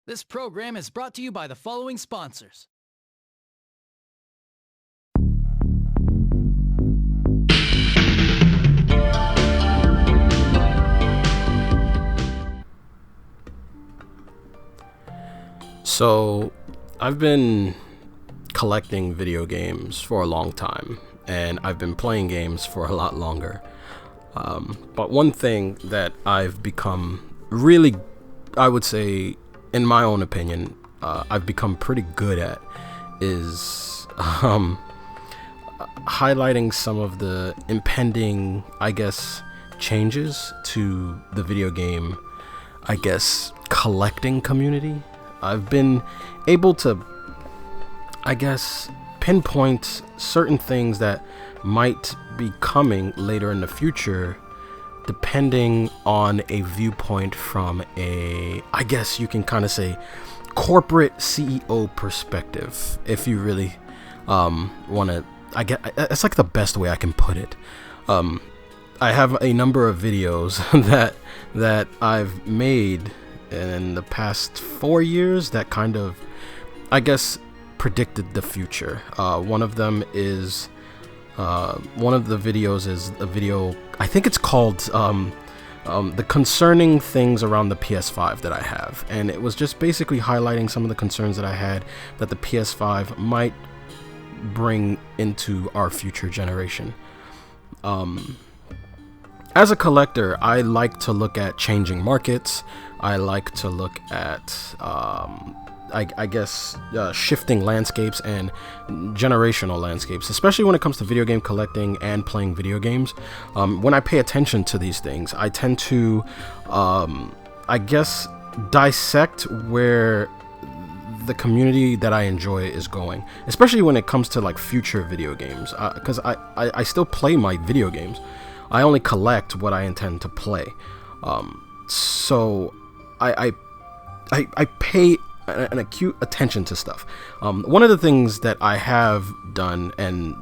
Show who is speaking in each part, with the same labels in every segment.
Speaker 1: This program is brought to you by the following sponsors.
Speaker 2: So, I've been collecting video games for a long time, and I've been playing games for a lot longer. But one thing that I've become really, I would say, in my own opinion, I've become pretty good at is highlighting some of the impending, I guess, changes to the video game, I guess, collecting community. I've been able to, I guess, pinpoint certain things that might be coming later in the future, depending on a viewpoint from a, I guess you can kind of say, corporate CEO perspective, if you really want to. I get it's like the best way I can put it. I have a number of videos that I've made in the past 4 years that kind of, I guess, predicted the future. One of them is one of the videos is a video, I think it's called the concerning things around the PS5 that I have, and it was just basically highlighting some of the concerns that I had that the PS5 might bring into our future generation. As a collector, I like to look at changing markets. I like to look at, I guess, shifting landscapes and generational landscapes, especially when it comes to video game collecting and playing video games. When I pay attention to these things, I tend to, I guess, dissect where the community that I enjoy is going, especially when it comes to like future video games, because I still play my video games. I only collect what I intend to play. So I pay an acute attention to stuff. One of the things that I have done, and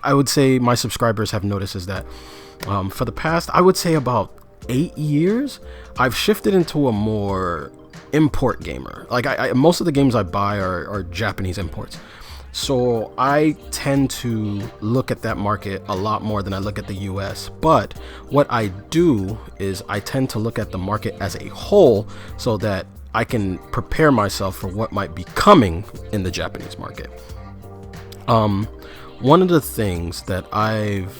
Speaker 2: I would say my subscribers have noticed, is that for the past, I would say about 8 years, I've shifted into a more import gamer. Like most of the games I buy are Japanese imports. So I tend to look at that market a lot more than I look at the US. But what I do is I tend to look at the market as a whole so that I can prepare myself for what might be coming in the Japanese market. One of the things that I've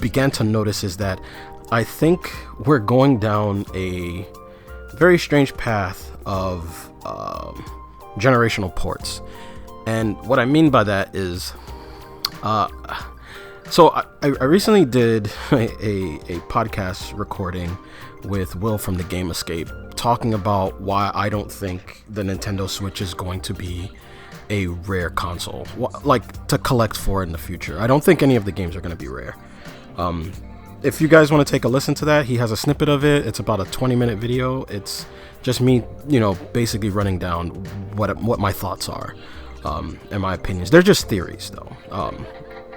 Speaker 2: began to notice is that I think we're going down a very strange path of generational ports. And what I mean by that is, so I recently did a podcast recording with Will from the Game Escape, talking about why I don't think the Nintendo Switch is going to be a rare console, like to collect for in the future. I don't think any of the games are going to be rare. If you guys want to take a listen to that, he has a snippet of it. It's about a 20-minute video. It's just me, basically running down what my thoughts are. And my opinions. They're just theories, though,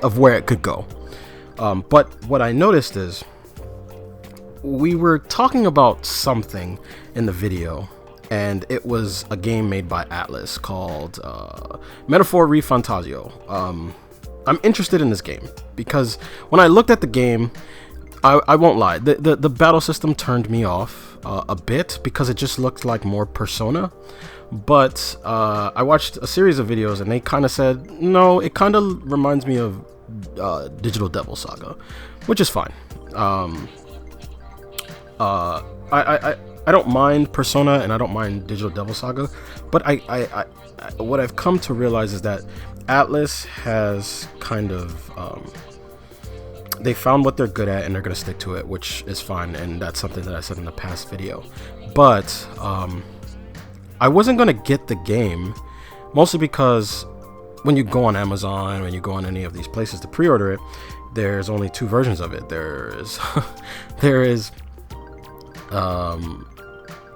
Speaker 2: of where it could go. But what I noticed is we were talking about something in the video, and it was a game made by Atlas called Metaphor Refantasio. I'm interested in this game because when I looked at the game, I won't lie, the battle system turned me off a bit because it just looked like more Persona. But I watched a series of videos and they kind of said, no, it kind of reminds me of Digital Devil Saga, which is fine. I don't mind Persona and I don't mind Digital Devil Saga, but I what I've come to realize is that Atlas has kind of they found what they're good at and they're gonna stick to it, which is fine, and that's something that I said in the past video. But I wasn't gonna get the game, mostly because when you go on Amazon, when you go on any of these places to pre-order it, there's only 2 versions of it. There is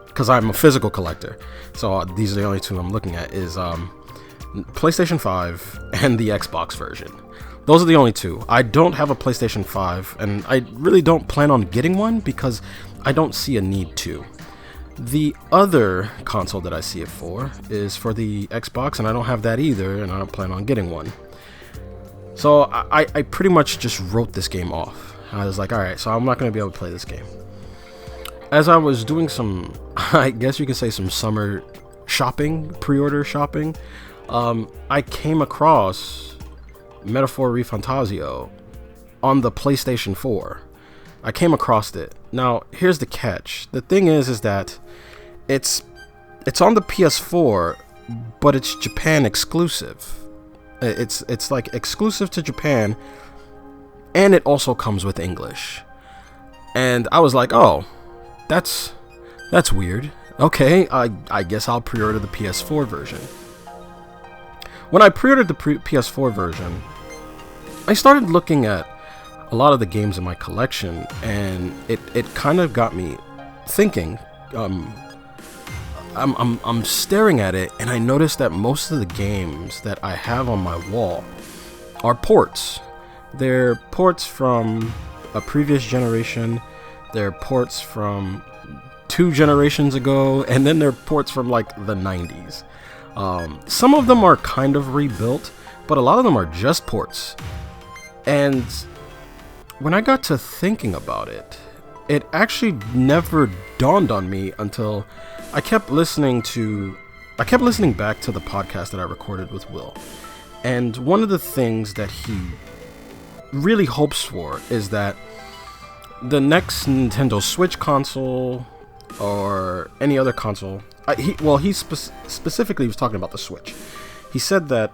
Speaker 2: because I'm a physical collector, so these are the only 2 I'm looking at, is PlayStation 5 and the Xbox version. Those are the only 2. I don't have a PlayStation 5, and I really don't plan on getting one because I don't see a need to. The other console that I see it for is for the Xbox, and I don't have that either, and I don't plan on getting one. So I pretty much just wrote this game off. I was like, alright, so I'm not going to be able to play this game. As I was doing some, I guess you could say some summer shopping, pre-order shopping, I came across Metaphor ReFantazio on the PlayStation 4. I came across it. Now, here's the catch. The thing is that it's on the PS4, but it's Japan exclusive. It's like exclusive to Japan, and it also comes with English. And I was like, oh, that's weird. Okay, I guess I'll pre-order the PS4 version. When I pre-ordered the PS4 version, I started looking at a lot of the games in my collection, and it kind of got me thinking. I'm staring at it, and I noticed that most of the games that I have on my wall are ports. They're ports from a previous generation, they're ports from 2 generations ago, and then they're ports from like the 90s. Some of them are kind of rebuilt, but a lot of them are just ports. And when I got to thinking about it, it actually never dawned on me until I kept listening back to the podcast that I recorded with Will. And one of the things that he really hopes for is that the next Nintendo Switch console or any other console, he specifically was talking about the Switch. He said that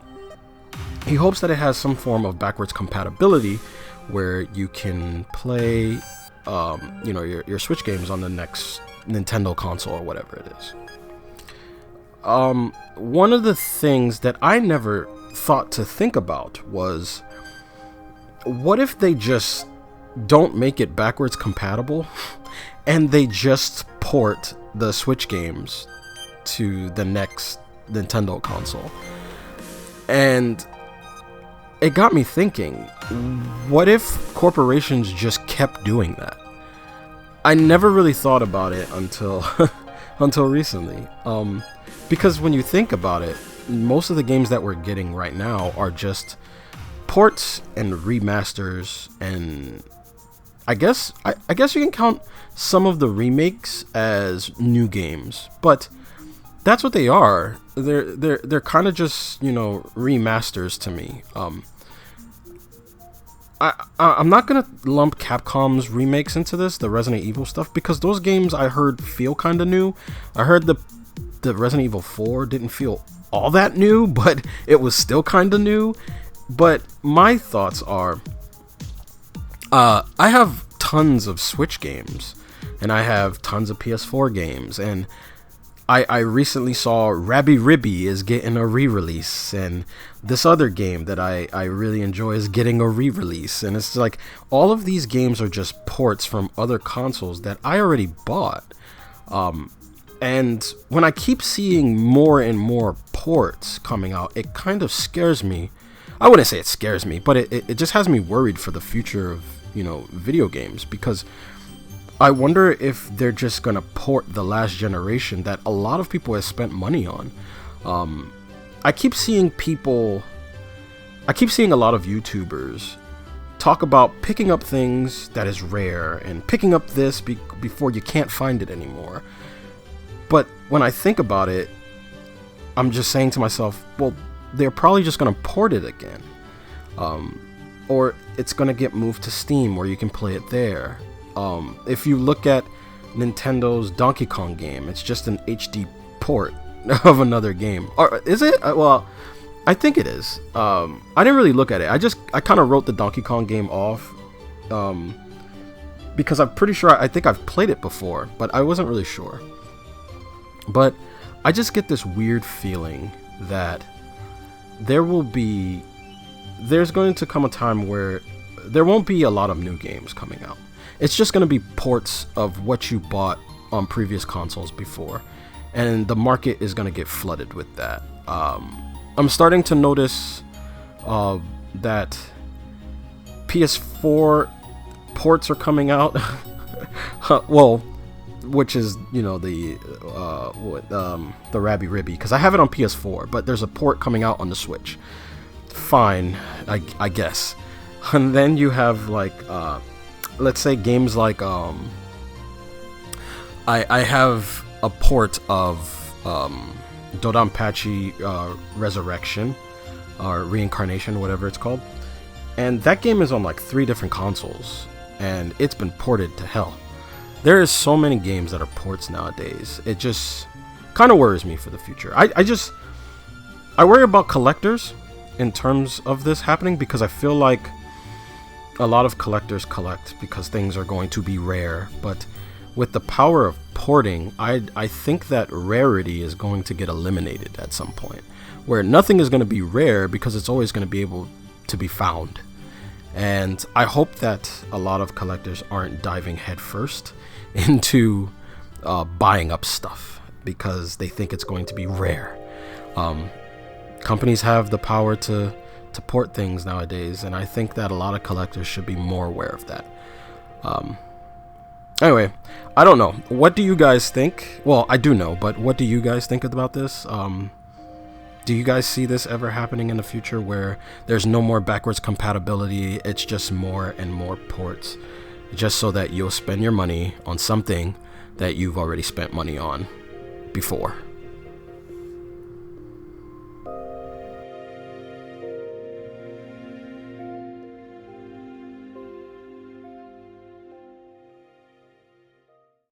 Speaker 2: he hopes that it has some form of backwards compatibility where you can play your Switch games on the next Nintendo console or whatever it is. One of the things that I never thought to think about was, what if they just don't make it backwards compatible and they just port the Switch games to the next Nintendo console? And it got me thinking, what if corporations just kept doing that? I never really thought about it until recently. Because when you think about it, most of the games that we're getting right now are just ports and remasters, and I guess you can count some of the remakes as new games, but that's what they are. They're kind of just, remasters to me. I'm not gonna lump Capcom's remakes into this, the Resident Evil stuff, because those games I heard feel kind of new. I heard the Resident Evil 4 didn't feel all that new, but it was still kind of new. But my thoughts are, I have tons of Switch games, and I have tons of PS4 games, and I recently saw Rabby Ribby is getting a re-release, and this other game that I really enjoy is getting a re-release, and it's like all of these games are just ports from other consoles that I already bought. And when I keep seeing more and more ports coming out, it kind of scares me. I wouldn't say it scares me, but it just has me worried for the future of, video games, because I wonder if they're just gonna port the last generation that a lot of people have spent money on. I keep seeing a lot of YouTubers talk about picking up things that is rare and picking up this before you can't find it anymore. But when I think about it, I'm just saying to myself, well, they're probably just gonna port it again, or it's gonna get moved to Steam where you can play it there. If you look at Nintendo's Donkey Kong game, it's just an HD port of another game. Or is it? Well, I think it is. I didn't really look at it. I kind of wrote the Donkey Kong game off, because I'm pretty sure I think I've played it before, but I wasn't really sure. But I just get this weird feeling that there's going to come a time where there won't be a lot of new games coming out. It's just going to be ports of what you bought on previous consoles before, and the market is going to get flooded with that. I'm starting to notice that PS4 ports are coming out. Well, which is, you know, the Rabby Ribby, because I have it on PS4, but there's a port coming out on the Switch. Fine, I guess. And then you have like let's say games like I have a port of Dodonpachi Resurrection or Reincarnation, whatever it's called, and that game is on like 3 different consoles, and it's been ported to hell. There is so many games that are ports nowadays. It just kind of worries me for the future. I worry about collectors in terms of this happening, because I feel like a lot of collectors collect because things are going to be rare, but with the power of porting, I think that rarity is going to get eliminated at some point, where nothing is going to be rare because it's always going to be able to be found. And I hope that a lot of collectors aren't diving headfirst into buying up stuff because they think it's going to be rare. Companies have the power to port things nowadays, and I think that a lot of collectors should be more aware of that. Anyway, I don't know. What do you guys think? Well, I do know, but what do you guys think about this? Do you guys see this ever happening in the future where there's no more backwards compatibility? It's just more and more ports, just so that you'll spend your money on something that you've already spent money on before?